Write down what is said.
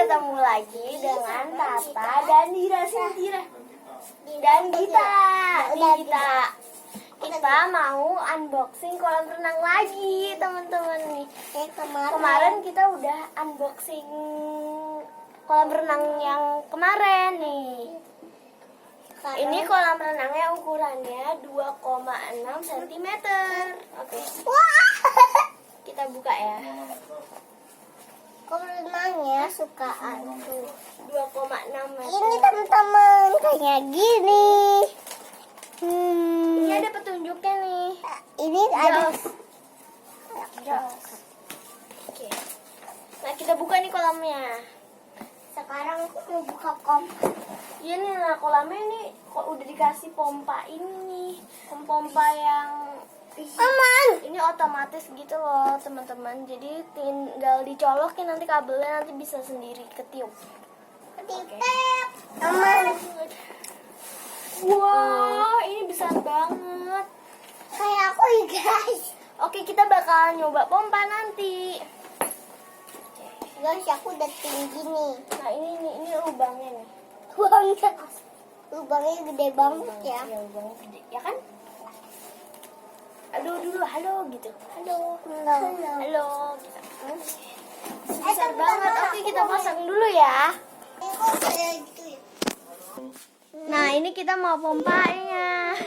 ketemu lagi dengan Tata dan Dira dan Gita. Kita mau unboxing kolam renang lagi, teman-teman nih. Kemarin kita udah unboxing kolam renang yang kemarin nih. Ini kolam renangnya ukurannya 2,6 cm. Oke. Kita buka ya. Kolam renangnya sukaan tuh 2,6 meter. ini teman-teman kayak gini. Ini ada petunjuknya nih. Ini ada Oke. Nah, kita buka nih kolamnya. sekarang aku mau buka kom. Iya nih, nah kolamnya nih kok udah dikasih pompa ini nih. Pompa yang Aman. ini otomatis gitu loh, teman-teman. Jadi tinggal dicolokin, nanti kabelnya nanti bisa sendiri ketiup. Ketipet. Aman. Wah, ini besar banget. Kayak aku ya guys. Oke, kita bakal nyoba pompa nanti. Guys, aku udah tinggi nih. Nah, ini lubangnya nih. Lubangnya gede banget ya. Iya, lubangnya gede, ya kan? Aduh, dulu halo gitu. Halo. Halo gitu. Besar banget. Oke, kita pasang dulu ya. Ini kok kayak gitu ya. Nah, ini kita mau pompanya.